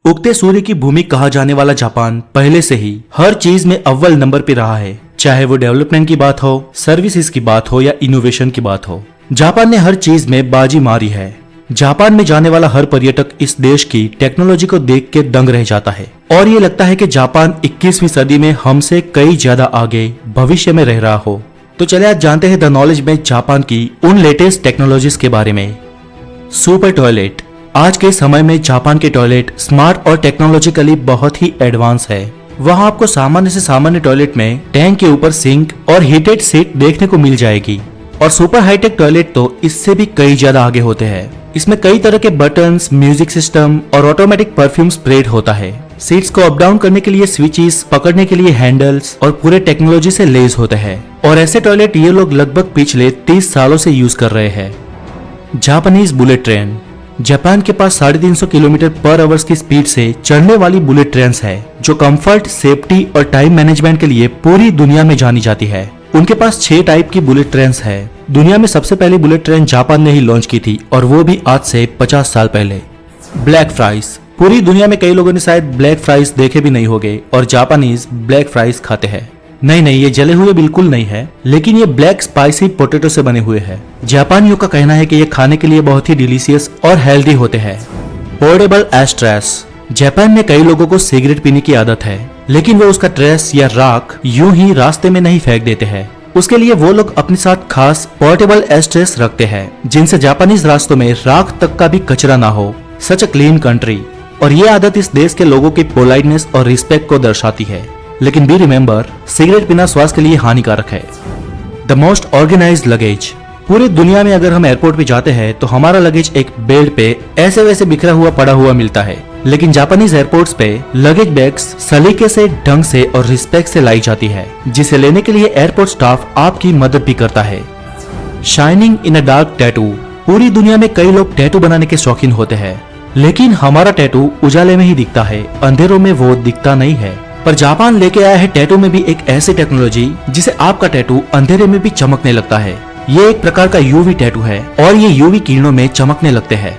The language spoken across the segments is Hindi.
उगते सूर्य की भूमि कहा जाने वाला जापान पहले से ही हर चीज में अव्वल नंबर पे रहा है, चाहे वो डेवलपमेंट की बात हो, सर्विसेज की बात हो या इनोवेशन की बात हो। जापान ने हर चीज में बाजी मारी है। जापान में जाने वाला हर पर्यटक इस देश की टेक्नोलॉजी को देख के दंग रह जाता है और ये लगता है कि जापान 21वीं सदी में हमसे कई ज्यादा आगे भविष्य में रह रहा हो। तो चले आज जानते हैं द नॉलेज में जापान की उन लेटेस्ट टेक्नोलॉजीज के बारे में। Super toilet. आज के समय में जापान के टॉयलेट स्मार्ट और टेक्नोलॉजिकली बहुत ही एडवांस है। वहाँ आपको सामान्य से सामान्य टॉयलेट में टैंक के ऊपर सिंक और हीटेड सीट देखने को मिल जाएगी और सुपर हाईटेक टॉयलेट तो इससे भी कई ज्यादा आगे होते हैं। इसमें कई तरह के बटन्स, म्यूजिक सिस्टम और ऑटोमेटिक परफ्यूम स्प्रेड होता है। सीट्स को अप डाउन करने के लिए स्विचेस, पकड़ने के लिए हैंडल्स और पूरे टेक्नोलॉजी से लेस होते हैं। और ऐसे टॉयलेट ये लोग लगभग पिछले 30 सालों से यूज कर रहे हैं। Japanese bullet train. जापान के पास 350 किलोमीटर पर आवर्स की स्पीड से चलने वाली बुलेट ट्रेन है, जो कंफर्ट, सेफ्टी और टाइम मैनेजमेंट के लिए पूरी दुनिया में जानी जाती है। उनके पास 6 टाइप की बुलेट ट्रेन है। दुनिया में सबसे पहली बुलेट ट्रेन जापान ने ही लॉन्च की थी और वो भी आज से 50 साल पहले। Black fries. पूरी दुनिया में कई लोगों ने शायद ब्लैक फ्राइज देखे भी नहीं होंगे और जापानीज ब्लैक फ्राइज खाते हैं। नहीं, ये जले हुए बिल्कुल नहीं है, लेकिन ये ब्लैक स्पाइसी पोटैटो से बने हुए हैं। जापानियों का कहना है कि ये खाने के लिए बहुत ही डिलीशियस और हेल्दी होते हैं। पोर्टेबल एशट्रेस। जापान में कई लोगों को सिगरेट पीने की आदत है, लेकिन वो उसका ट्रेस या राख यूं ही रास्ते में नहीं फेंक देते हैं। उसके लिए वो लोग अपने साथ खास पोर्टेबल एशट्रेस रखते हैं, जिनसे जापानीज रास्तों में राख तक का भी कचरा ना हो। सच अ क्लीन कंट्री। और ये आदत इस देश के लोगों की पोलाइटनेस और रिस्पेक्ट को दर्शाती है। लेकिन बी रिमेम्बर, सिगरेट पीना स्वास्थ्य के लिए हानिकारक है। The most organised luggage. पूरी दुनिया में अगर हम एयरपोर्ट पे जाते हैं तो हमारा लगेज एक बेल्ट पे ऐसे वैसे बिखरा हुआ पड़ा हुआ मिलता है, लेकिन जापानीज एयरपोर्ट्स पे लगेज बैग्स सलीके से, ढंग से और रिस्पेक्ट से लाई जाती है, जिसे लेने के लिए एयरपोर्ट स्टाफ आपकी मदद भी करता है। Shining in a dark tattoo. पूरी दुनिया में कई लोग टैटू बनाने के शौकीन होते हैं, लेकिन हमारा टैटू उजाले में ही दिखता है, अंधेरों में वो दिखता नहीं है। पर जापान लेके आया है टैटू में भी एक ऐसी टेक्नोलॉजी जिसे आपका टैटू अंधेरे में भी चमकने लगता है। ये एक प्रकार का यूवी टैटू है और ये यूवी किरणों में चमकने लगते हैं।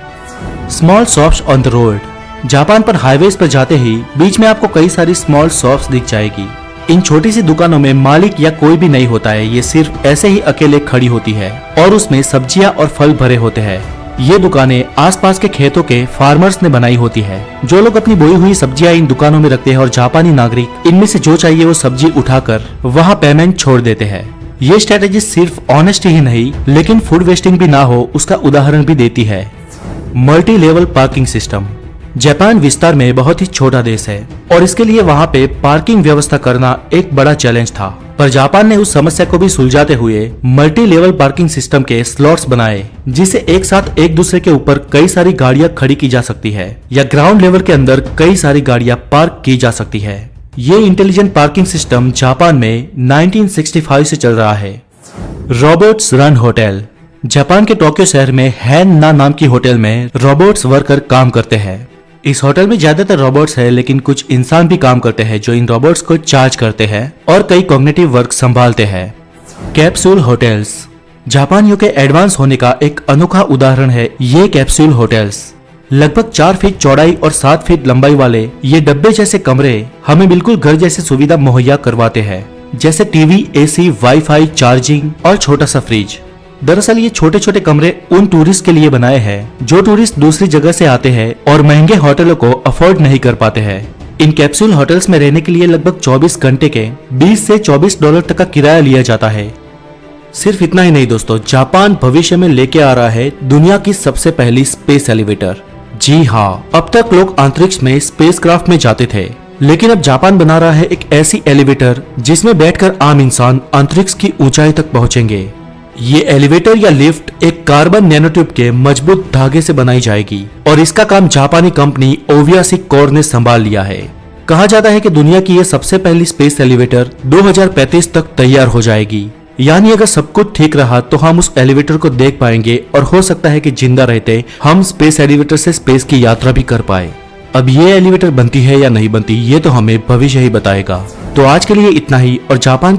Small shops on the road. Japan पर हाईवेज पर जाते ही बीच में आपको कई सारी स्मॉल शॉप्स दिख जाएगी। इन छोटी सी दुकानों में मालिक या कोई भी नहीं होता है, ये सिर्फ ऐसे ही अकेले खड़ी होती है और उसमें सब्जियां और फल भरे होते हैं। ये दुकानें आसपास के खेतों के फार्मर्स ने बनाई होती है, जो लोग अपनी बोई हुई सब्जियां इन दुकानों में रखते हैं और जापानी नागरिक इनमें से जो चाहिए वो सब्जी उठाकर वहाँ पेमेंट छोड़ देते हैं। ये स्ट्रेटेजी सिर्फ ऑनेस्टी ही नहीं, लेकिन फूड वेस्टिंग भी ना हो उसका उदाहरण भी देती है। Multi level parking system. Japan विस्तार में बहुत ही छोटा देश है और इसके लिए वहाँ पे पार्किंग व्यवस्था करना एक बड़ा चैलेंज था, पर जापान ने उस समस्या को भी सुलझाते हुए मल्टी लेवल पार्किंग सिस्टम के स्लॉट्स बनाए, जिसे एक साथ एक दूसरे के ऊपर कई सारी गाड़ियां खड़ी की जा सकती है या ग्राउंड लेवल के अंदर कई सारी गाड़ियां पार्क की जा सकती है। ये इंटेलिजेंट पार्किंग सिस्टम जापान में 1965 से चल रहा है। Robots run hotel. जापान के टोक्यो शहर में हैन ना नाम की होटल में रोबोट्स वर्कर काम करते हैं। इस होटल में ज्यादातर रोबोट्स है, लेकिन कुछ इंसान भी काम करते हैं जो इन रोबोट्स को चार्ज करते हैं और कई कॉग्निटिव वर्क संभालते हैं। Capsule hotels. जापानियों के एडवांस होने का एक अनोखा उदाहरण है ये कैप्सूल होटल्स। लगभग 4 फीट चौड़ाई और 7 फीट लंबाई वाले ये डब्बे जैसे कमरे हमें बिल्कुल घर जैसी सुविधा मुहैया करवाते हैं, जैसे टीवी, एसी, वाईफाई, चार्जिंग और छोटा सा फ्रिज। दरअसल ये छोटे छोटे कमरे उन टूरिस्ट के लिए बनाए हैं जो टूरिस्ट दूसरी जगह से आते हैं और महंगे होटलों को अफोर्ड नहीं कर पाते हैं। इन कैप्सूल होटल्स में रहने के लिए लगभग 24 घंटे के $20 से $24 तक का किराया लिया जाता है। सिर्फ इतना ही नहीं दोस्तों, जापान भविष्य में लेके आ रहा है दुनिया की सबसे पहली स्पेस एलिवेटर। जी हाँ, अब तक लोग अंतरिक्ष में स्पेसक्राफ्ट में जाते थे, लेकिन अब जापान बना रहा है एक ऐसी एलिवेटर जिसमें बैठकर आम इंसान अंतरिक्ष की ऊंचाई तक पहुंचेंगे। ये एलिवेटर या लिफ्ट एक कार्बन नैनोट्यूब के मजबूत धागे से बनाई जाएगी और इसका काम जापानी कंपनी ओवियासी कोर ने संभाल लिया है। कहा जाता है कि दुनिया की ये सबसे पहली स्पेस एलिवेटर 2035 तक तैयार हो जाएगी। यानी अगर सब कुछ ठीक रहा तो हम उस एलिवेटर को देख पाएंगे और हो सकता है कि जिंदा रहते हम स्पेस एलिवेटर से स्पेस की यात्रा भी कर पाए। अब ये एलिवेटर बनती है या नहीं बनती, ये तो हमें भविष्य ही बताएगा। तो आज के लिए इतना ही। और जापान के